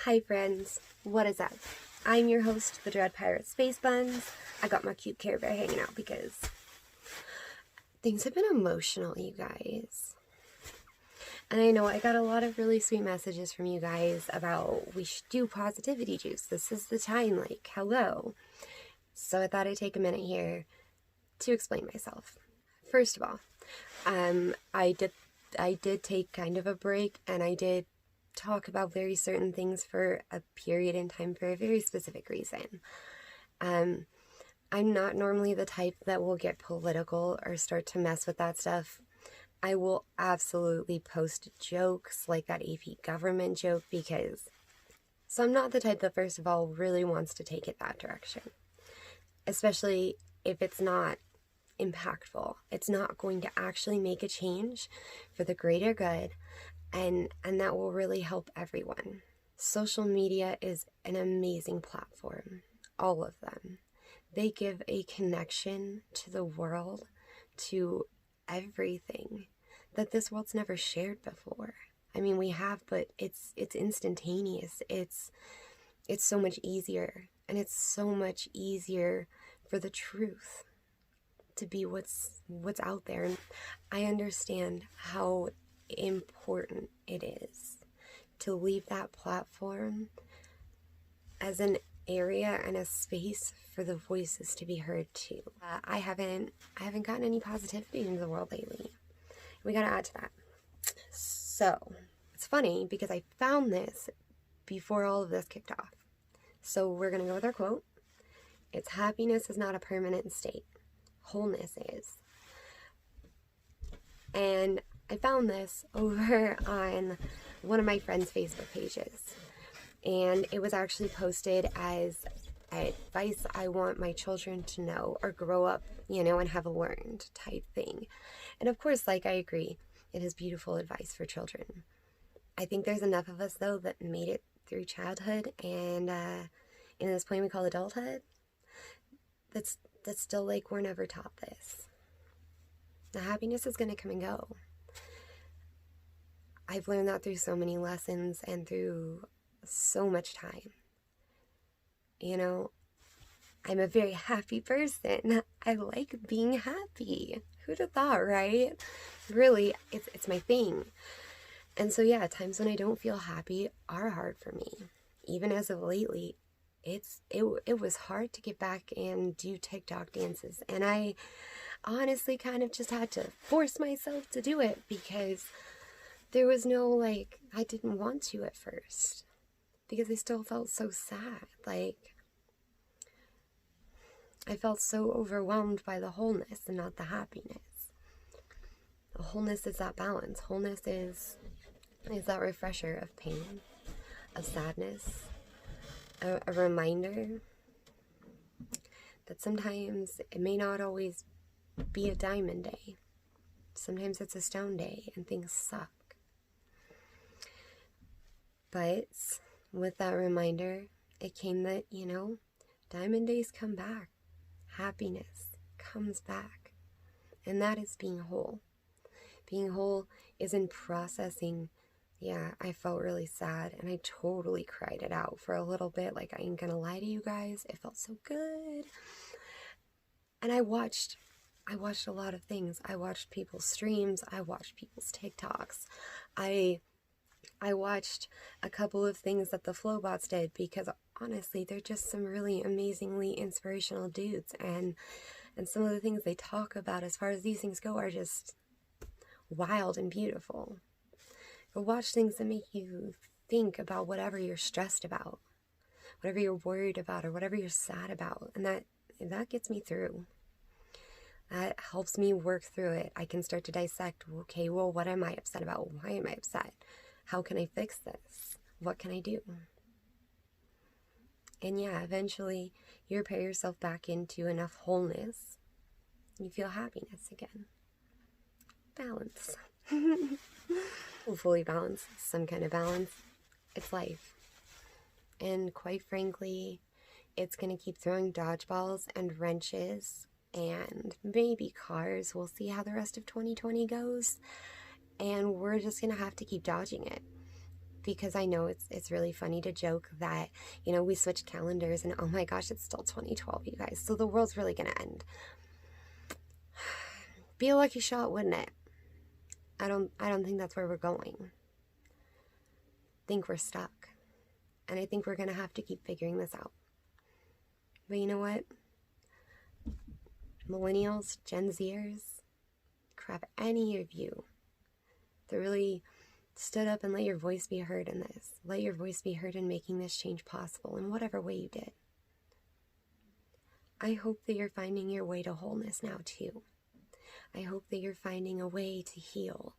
Hi friends, what is up? I'm your host, the Dread Pirate Space Buns. I got my cute Care Bear hanging out because things have been emotional, you guys. And I know I got a lot of really sweet messages from you guys about we should do positivity juice. This is the time, like, hello. So I thought I'd take a minute here to explain myself. First of all, I did take kind of a break, and I did talk about very certain things for a period in time for a very specific reason. I'm not normally the type that will get political or start to mess with that stuff. I will absolutely post jokes like that AP government joke so I'm not the type that first of all really wants to take it that direction. Especially if it's not impactful. It's not going to actually make a change for the greater good, and that will really help everyone. Social media is an amazing platform. All of them. They give a connection to the world, to everything that this world's never shared before. I mean, we have, but it's instantaneous. It's so much easier, and it's so much easier for the truth to be what's out there. And I understand how important it is to leave that platform as an area and a space for the voices to be heard too. I haven't gotten any positivity into the world lately. We gotta add to that. So it's funny because I found this before all of this kicked off. So we're gonna go with our quote. It's happiness is not a permanent state. Wholeness is. And I found this over on one of my friend's Facebook pages. And it was actually posted as advice I want my children to know or grow up, and have learned type thing. And of course, I agree, it is beautiful advice for children. I think there's enough of us, though, that made it through childhood and in this point we call adulthood, that's still we're never taught this. The happiness is going to come and go. I've learned that through so many lessons and through so much time. I'm a very happy person. I like being happy. Who'd have thought, right? Really, it's my thing. And so yeah, times when I don't feel happy are hard for me. Even as of lately, it was hard to get back and do TikTok dances. And I honestly kind of just had to force myself to do it because there was no, I didn't want to at first. Because I still felt so sad. I felt so overwhelmed by the wholeness and not the happiness. The wholeness is that balance. Wholeness is that refresher of pain, of sadness, a reminder that sometimes it may not always be a diamond day. Sometimes it's a stone day and things suck. But with that reminder, it came that, diamond days come back. Happiness comes back. And that is being whole. Being whole is in processing. Yeah, I felt really sad and I totally cried it out for a little bit. I ain't gonna lie to you guys. It felt so good. And I watched a lot of things. I watched people's streams. I watched people's TikToks. I watched a couple of things that the Flowbots did because honestly, they're just some really amazingly inspirational dudes. And some of the things they talk about as far as these things go are just wild and beautiful. Go watch things that make you think about whatever you're stressed about, whatever you're worried about, or whatever you're sad about. And that gets me through. That helps me work through it. I can start to dissect, okay, well, what am I upset about? Why am I upset? How can I fix this? What can I do? And yeah, eventually you repair yourself back into enough wholeness. You feel happiness again. Balance. Fully balanced, some kind of balance. It's life. And quite frankly, it's going to keep throwing dodgeballs and wrenches and maybe cars. We'll see how the rest of 2020 goes. And we're just going to have to keep dodging it. because I know it's really funny to joke that, you know, we switched calendars and oh my gosh, it's still 2012, you guys. So the world's really gonna end. Be a lucky shot, wouldn't it? I don't think that's where we're going. I think we're stuck. And I think we're gonna have to keep figuring this out. But you know what? Millennials, Gen Zers, crap, any of you that really stood up and let your voice be heard in this. Let your voice be heard in making this change possible in whatever way you did. I hope that you're finding your way to wholeness now too. I hope that you're finding a way to heal,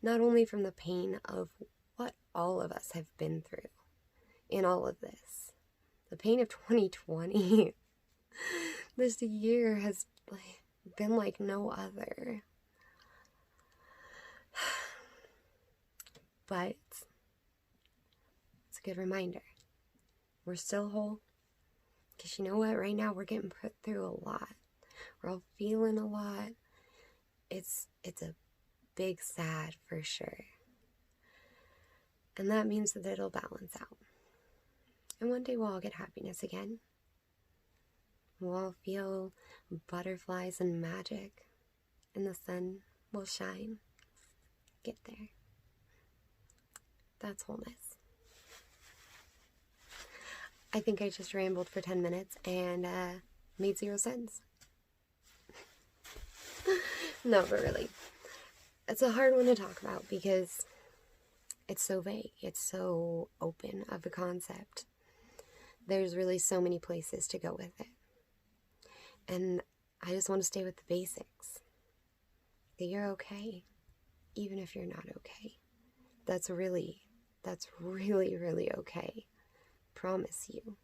not only from the pain of what all of us have been through in all of this. The pain of 2020. This year has been like no other. But it's a good reminder. We're still whole. Because you know what? Right now we're getting put through a lot. We're all feeling a lot. It's a big sad for sure. And that means that it'll balance out. And one day we'll all get happiness again. We'll all feel butterflies and magic. And the sun will shine. Get there. That's wholeness. I think I just rambled for 10 minutes and made 0 sense. No, but really. It's a hard one to talk about because it's so vague. It's so open of a concept. There's really so many places to go with it. And I just want to stay with the basics. That you're okay, even if you're not okay. That's really, really okay. Promise you.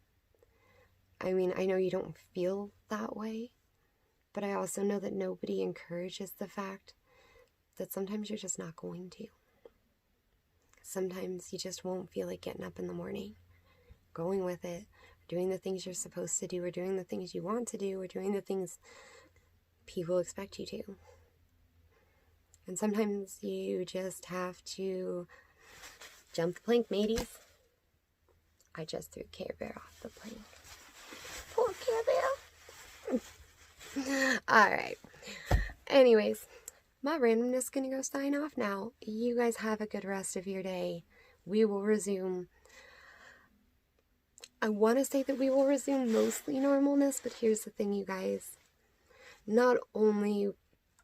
I mean, I know you don't feel that way, but I also know that nobody encourages the fact that sometimes you're just not going to. Sometimes you just won't feel like getting up in the morning, going with it, doing the things you're supposed to do, or doing the things you want to do, or doing the things people expect you to. And sometimes you just have to jump the plank, mateys. I just threw Care Bear off the plank. Poor Care Bear. Alright. Anyways, my randomness is going to go sign off now. You guys have a good rest of your day. We will resume. I want to say that we will resume mostly normalness, but here's the thing, you guys. Not only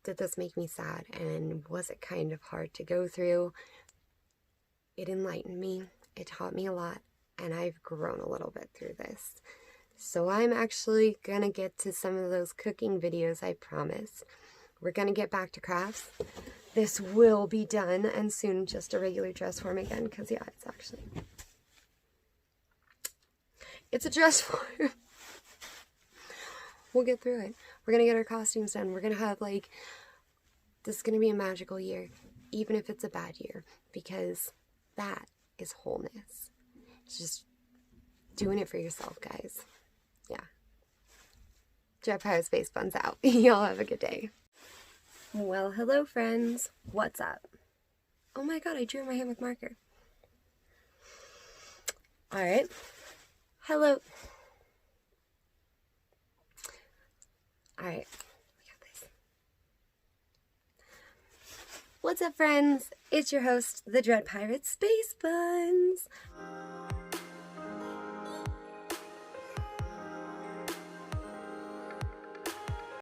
did this make me sad and was it kind of hard to go through, it enlightened me. It taught me a lot. And I've grown a little bit through this. So I'm actually going to get to some of those cooking videos I promised. We're going to get back to crafts. This will be done and soon just a regular dress form again. Because yeah, it's a dress form. We'll get through it. We're going to get our costumes done. We're going to have this is going to be a magical year. Even if it's a bad year. Because that is wholeness. It's just doing it for yourself, guys. Yeah. Dread Pirate Space Buns out. Y'all have a good day. Well, hello, friends. What's up? Oh my god, I drew my hand with marker. Alright. Hello. Alright. We got this. What's up, friends? It's your host, the Dread Pirate Space Buns.